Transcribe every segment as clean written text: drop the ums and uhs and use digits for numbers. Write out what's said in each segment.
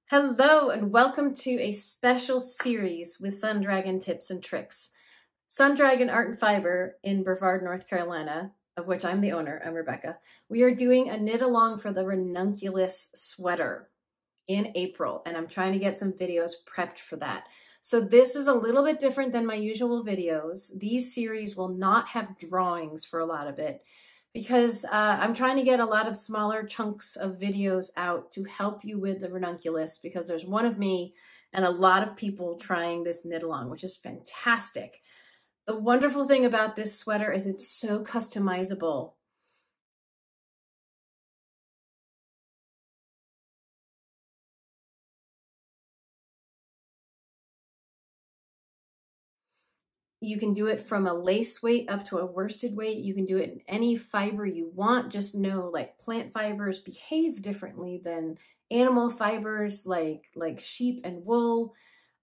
Hello and welcome to a special series with Sun Dragon Tips and Tricks. Sun Dragon Art and Fiber in Brevard, North Carolina, of which I'm the owner, I'm Rebecca. We are doing a knit along for the Ranunculus sweater in April, and I'm trying to get some videos prepped for that. So this is a little bit different than my usual videos. These series will not have drawings for a lot of it, because I'm trying to get a lot of smaller chunks of videos out to help you with the ranunculus, because there's one of me and a lot of people trying this knit along, which is fantastic. The wonderful thing about this sweater is it's so customizable. You can do it from a lace weight up to a worsted weight. You can do it in any fiber you want. Just know, like, plant fibers behave differently than animal fibers, like sheep and wool.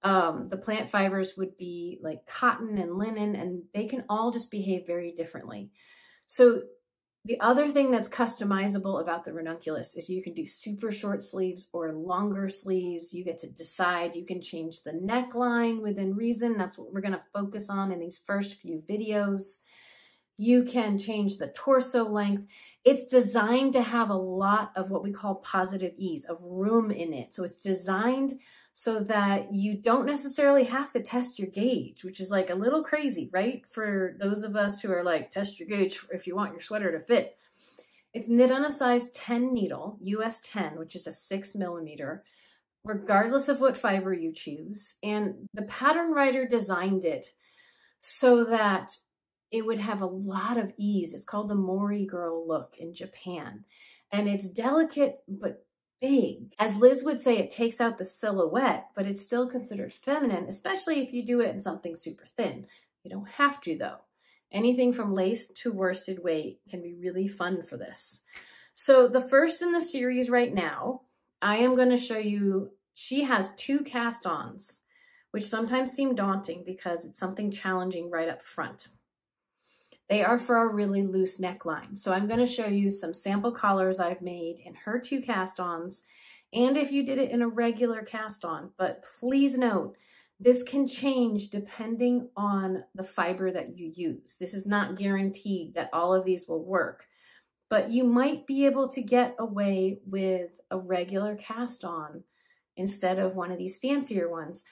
The plant fibers would be like cotton and linen, and they can all just behave very differently. So the other thing that's customizable about the ranunculus is you can do super short sleeves or longer sleeves. You get to decide. You can change the neckline within reason. That's what we're going to focus on in these first few videos. You can change the torso length. It's designed to have a lot of what we call positive ease, of room in it. So it's designed so that you don't necessarily have to test your gauge, which is like a little crazy, right? For those of us who are like, test your gauge if you want your sweater to fit. It's knit on a size 10 needle, US 10, which is a 6mm, regardless of what fiber you choose. And the pattern writer designed it so that it would have a lot of ease. It's called the Mori girl look in Japan. And it's delicate, but big. As Liz would say, it takes out the silhouette, but it's still considered feminine, especially if you do it in something super thin. You don't have to, though. Anything from lace to worsted weight can be really fun for this. So the first in the series right now, I am going to show you, she has 2 cast-ons, which sometimes seem daunting because it's something challenging right up front. They are for a really loose neckline. So I'm going to show you some sample collars I've made in her 2 cast-ons, and if you did it in a regular cast-on. But please note, this can change depending on the fiber that you use. This is not guaranteed that all of these will work, but you might be able to get away with a regular cast-on instead of one of these fancier ones.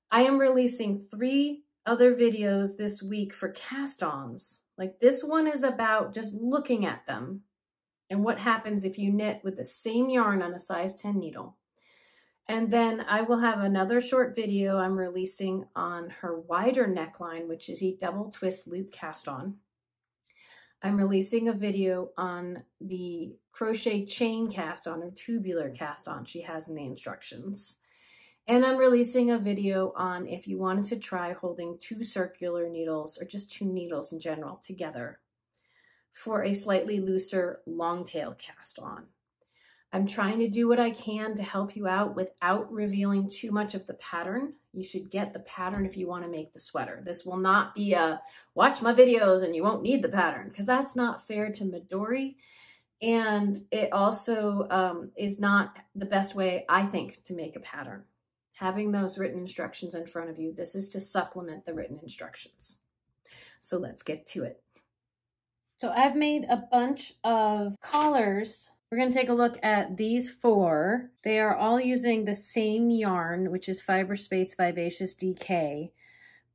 I am releasing 3 other videos this week for cast-ons. Like, this one is about just looking at them and what happens if you knit with the same yarn on a size 10 needle. And then I will have another short video I'm releasing on her wider neckline, which is a double twist loop cast on. I'm releasing a video on the crochet chain cast on or tubular cast on she has in the instructions. And I'm releasing a video on if you wanted to try holding 2 circular needles or just 2 needles in general together for a slightly looser long tail cast on. I'm trying to do what I can to help you out without revealing too much of the pattern. You should get the pattern if you want to make the sweater. This will not be a watch my videos and you won't need the pattern, because that's not fair to Midori. And it also is not the best way, I think, to make a pattern. Having those written instructions in front of you, this is to supplement the written instructions. So let's get to it. So I've made a bunch of collars. We're going to take a look at these 4. They are all using the same yarn, which is Fiber Space Vivacious DK,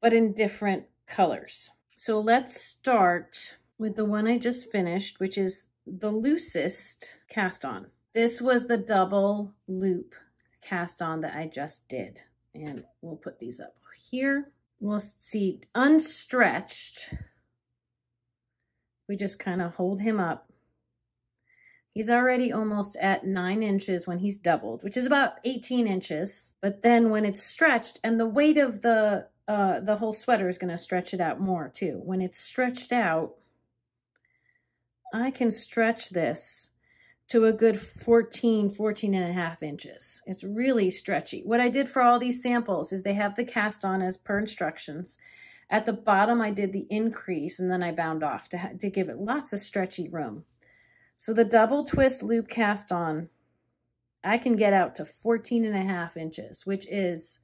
but in different colors. So let's start with the one I just finished, which is the loosest cast on. This was the double loop cast on that I just did. And we'll put these up here. We'll see unstretched. We just kind of hold him up. He's already almost at 9 inches when he's doubled, which is about 18 inches. But then when it's stretched, and the weight of the whole sweater is going to stretch it out more too. When it's stretched out, I can stretch this to a good 14 and a half inches. It's really stretchy. What I did for all these samples is they have the cast on as per instructions. At the bottom, I did the increase and then I bound off to give it lots of stretchy room. So the double twist loop cast on I can get out to 14.5 inches, which is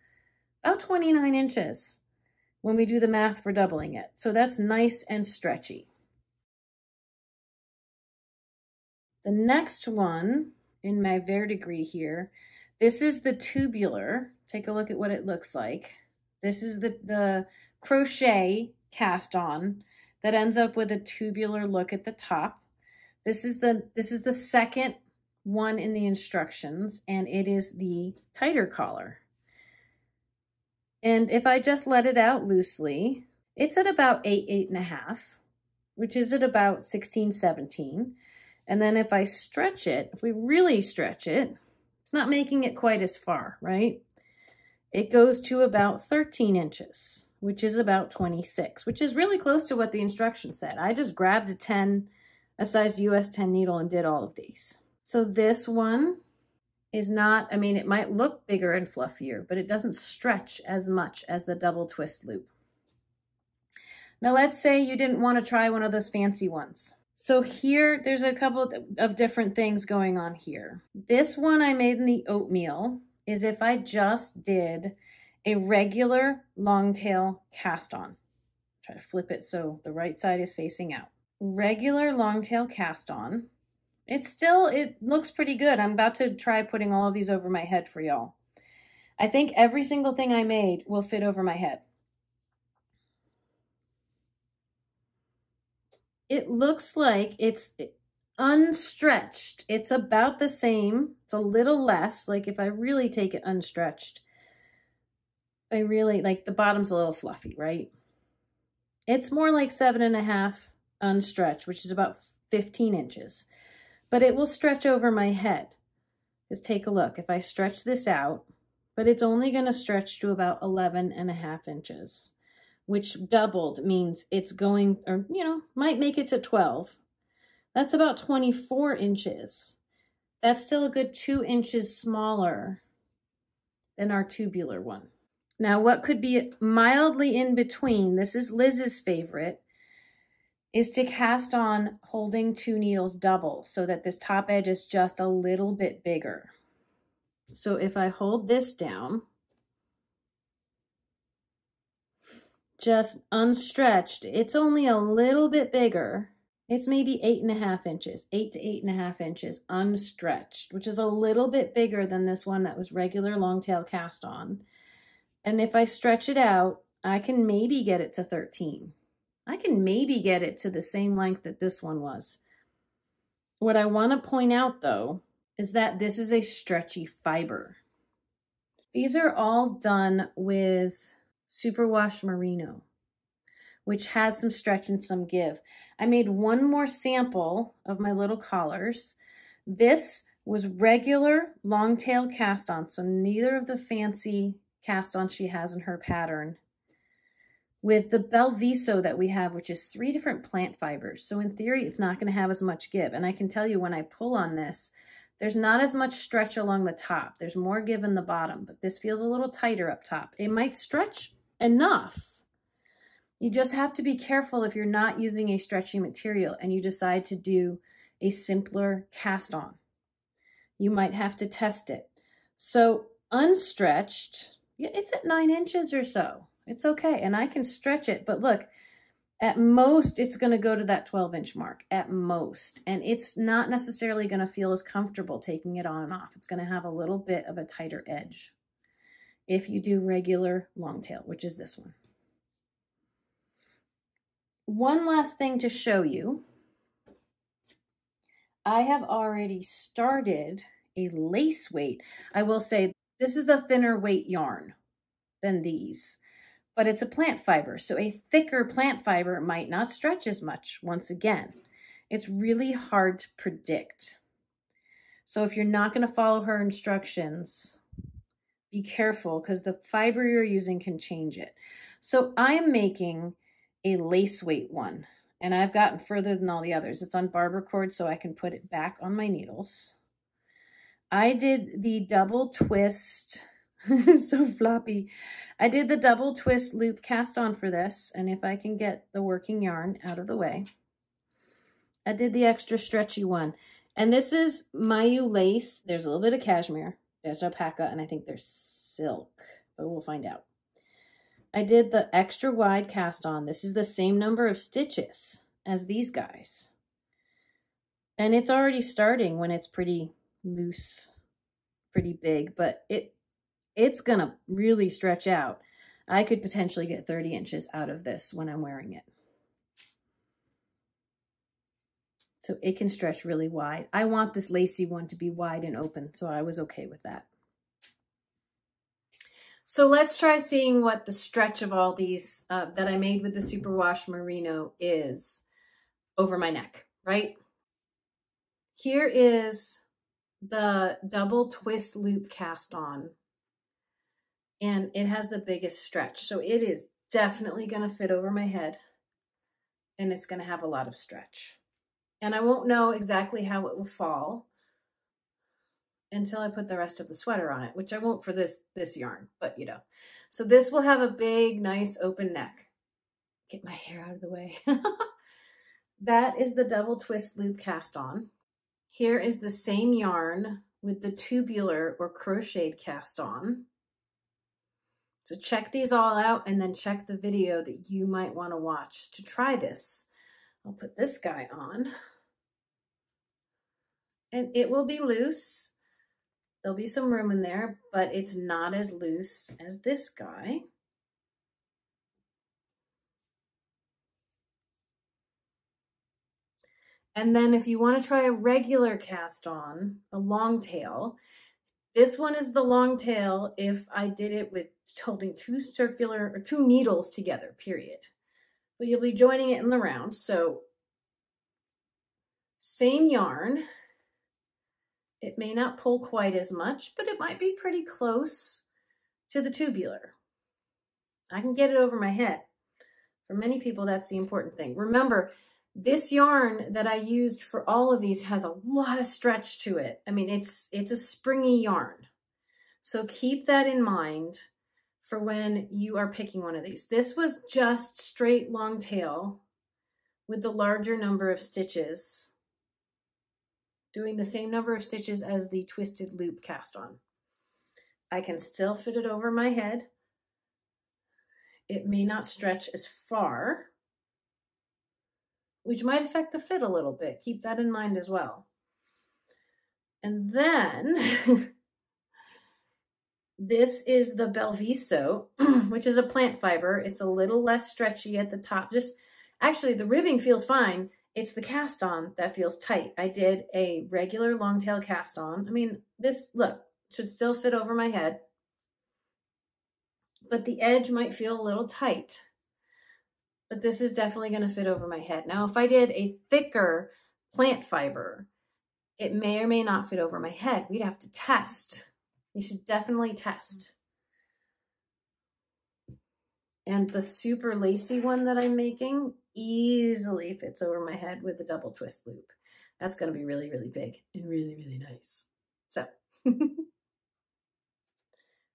about 29 inches when we do the math for doubling it. So that's nice and stretchy. The next one in my verdigris here, this is the tubular. Take a look at what it looks like. This is the crochet cast on that ends up with a tubular look at the top. This is the second one in the instructions, and it is the tighter collar. And if I just let it out loosely, it's at about 8.5, which is at about 16, 17. And then if I stretch it, if we really stretch it, it's not making it quite as far, right? It goes to about 13 inches, which is about 26, which is really close to what the instructions said. I just grabbed a size US 10 needle and did all of these. So this one is not, I mean, it might look bigger and fluffier, but it doesn't stretch as much as the double twist loop. Now let's say you didn't want to try one of those fancy ones. So here, there's a couple of different things going on here. This one I made in the oatmeal is if I just did a regular long tail cast on. Try to flip it so the right side is facing out. Regular long tail cast on. It looks pretty good. I'm about to try putting all of these over my head for y'all. I think every single thing I made will fit over my head. It looks like it's unstretched. It's about the same. It's a little less. Like if I really take it unstretched, I really like the bottom's a little fluffy, right? It's more like 7.5 unstretched, which is about 15 inches, but it will stretch over my head. Just take a look. If I stretch this out, but it's only going to stretch to about 11.5 inches. Which doubled means it's going, or, you know, might make it to 12. That's about 24 inches. That's still a good 2 inches smaller than our tubular one. Now, what could be mildly in between, this is Liz's favorite, is to cast on holding 2 needles double so that this top edge is just a little bit bigger. So if I hold this down, just unstretched, it's only a little bit bigger. It's maybe 8.5 inches, 8 to 8.5 inches unstretched, which is a little bit bigger than this one that was regular long tail cast on. And if I stretch it out, I can maybe get it to 13. I can maybe get it to the same length that this one was. What I want to point out though, is that this is a stretchy fiber. These are all done with superwash merino, which has some stretch and some give. I made one more sample of my little collars. This was regular long tail cast on, so neither of the fancy cast on she has in her pattern, with the Belviso that we have, which is 3 different plant fibers. So in theory, it's not going to have as much give. And I can tell you when I pull on this, there's not as much stretch along the top. There's more give in the bottom, but this feels a little tighter up top. It might stretch enough. You just have to be careful if you're not using a stretchy material and you decide to do a simpler cast on. You might have to test it. So unstretched, it's at 9 inches or so. It's okay, and I can stretch it, but look, at most, it's going to go to that 12-inch mark, at most. And it's not necessarily going to feel as comfortable taking it on and off. It's going to have a little bit of a tighter edge if you do regular long tail, which is this one. One last thing to show you. I have already started a lace weight. I will say this is a thinner weight yarn than these, but it's a plant fiber. So a thicker plant fiber might not stretch as much. Once again, it's really hard to predict. So if you're not going to follow her instructions, be careful because the fiber you're using can change it. So I'm making a lace weight one, and I've gotten further than all the others. It's on barber cord, so I can put it back on my needles. I did the double twist, so floppy. I did the double twist loop cast on for this, and if I can get the working yarn out of the way, I did the extra stretchy one. And this is Mayu lace. There's a little bit of cashmere. There's alpaca, and I think there's silk, but we'll find out. I did the extra wide cast on. This is the same number of stitches as these guys. And it's already starting when it's pretty loose, pretty big, but it's gonna really stretch out. I could potentially get 30 inches out of this when I'm wearing it. So it can stretch really wide. I want this lacy one to be wide and open, so I was okay with that. So let's try seeing what the stretch of all these that I made with the superwash merino is over my neck, right? Here is the double twist loop cast on, and it has the biggest stretch. So it is definitely gonna fit over my head, and it's gonna have a lot of stretch. And I won't know exactly how it will fall until I put the rest of the sweater on it, which I won't for this yarn, but you know. So this will have a big, nice open neck. Get my hair out of the way. That is the double twist loop cast on. Here is the same yarn with the tubular or crocheted cast on. So check these all out and then check the video that you might want to watch to try this. I'll put this guy on. And it will be loose. There'll be some room in there, but it's not as loose as this guy. And then if you want to try a regular cast on, a long tail, this one is the long tail if I did it with holding two needles together, period. But you'll be joining it in the round. So same yarn. It may not pull quite as much, but it might be pretty close to the tubular. I can get it over my head. For many people, that's the important thing. Remember, this yarn that I used for all of these has a lot of stretch to it. I mean, it's a springy yarn. So keep that in mind for when you are picking one of these. This was just straight long tail with the larger number of stitches, doing the same number of stitches as the twisted loop cast on. I can still fit it over my head. It may not stretch as far, which might affect the fit a little bit. Keep that in mind as well. And then this is the Belviso, which is a plant fiber. It's a little less stretchy at the top. Actually, the ribbing feels fine. It's the cast on that feels tight. I did a regular long tail cast on. I mean, this, look, should still fit over my head, but the edge might feel a little tight. But this is definitely going to fit over my head. Now, if I did a thicker plant fiber, it may or may not fit over my head. We'd have to test. You should definitely test. And the super lacy one that I'm making easily fits over my head with the double twist loop. That's going to be really, really big and really, really nice.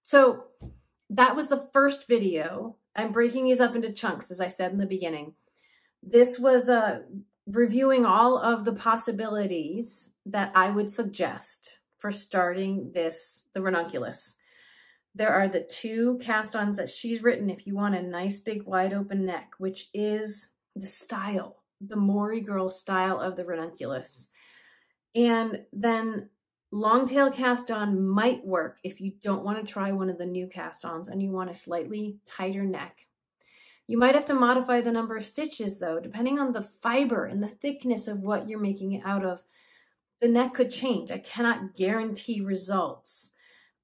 So that was the first video. I'm breaking these up into chunks, as I said in the beginning. This was reviewing all of the possibilities that I would suggest for starting the ranunculus. There are the two cast-ons that she's written if you want a nice big wide open neck, which is the style, the Mori girl style of the ranunculus. And then long tail cast-on might work if you don't want to try one of the new cast-ons and you want a slightly tighter neck. You might have to modify the number of stitches though, depending on the fiber and the thickness of what you're making it out of. The neck could change. I cannot guarantee results,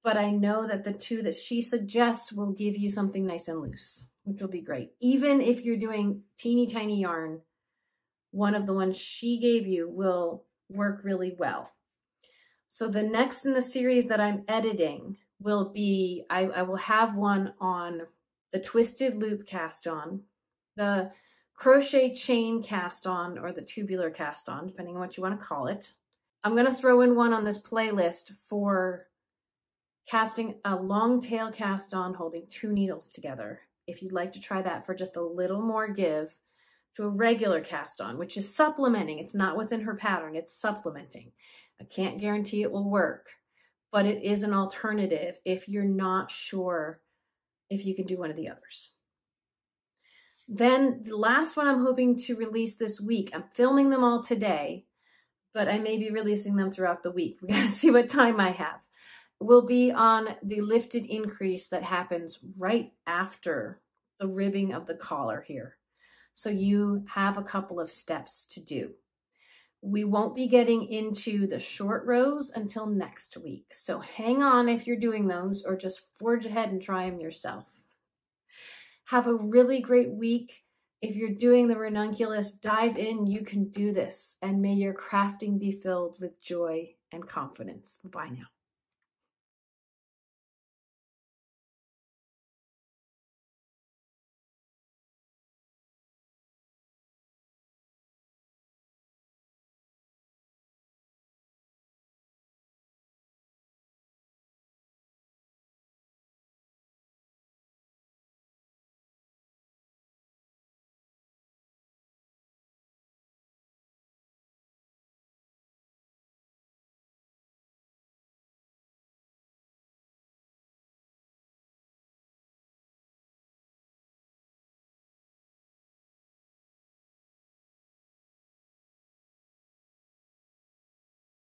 but I know that the two that she suggests will give you something nice and loose, which will be great. Even if you're doing teeny tiny yarn, one of the ones she gave you will work really well. So the next in the series that I'm editing will be, I will have one on the twisted loop cast on, the crochet chain cast on, or the tubular cast on, depending on what you want to call it. I'm going to throw in one on this playlist for casting a long tail cast on holding two needles together. If you'd like to try that for just a little more give, to a regular cast on, which is supplementing. It's not what's in her pattern, it's supplementing. I can't guarantee it will work, but it is an alternative if you're not sure if you can do one of the others. Then the last one I'm hoping to release this week, I'm filming them all today, but I may be releasing them throughout the week. We gotta see what time I have. Will be on the lifted increase that happens right after the ribbing of the collar here. So you have a couple of steps to do. We won't be getting into the short rows until next week. So hang on if you're doing those, or just forge ahead and try them yourself. Have a really great week. If you're doing the ranunculus, dive in, you can do this. And may your crafting be filled with joy and confidence. Bye now.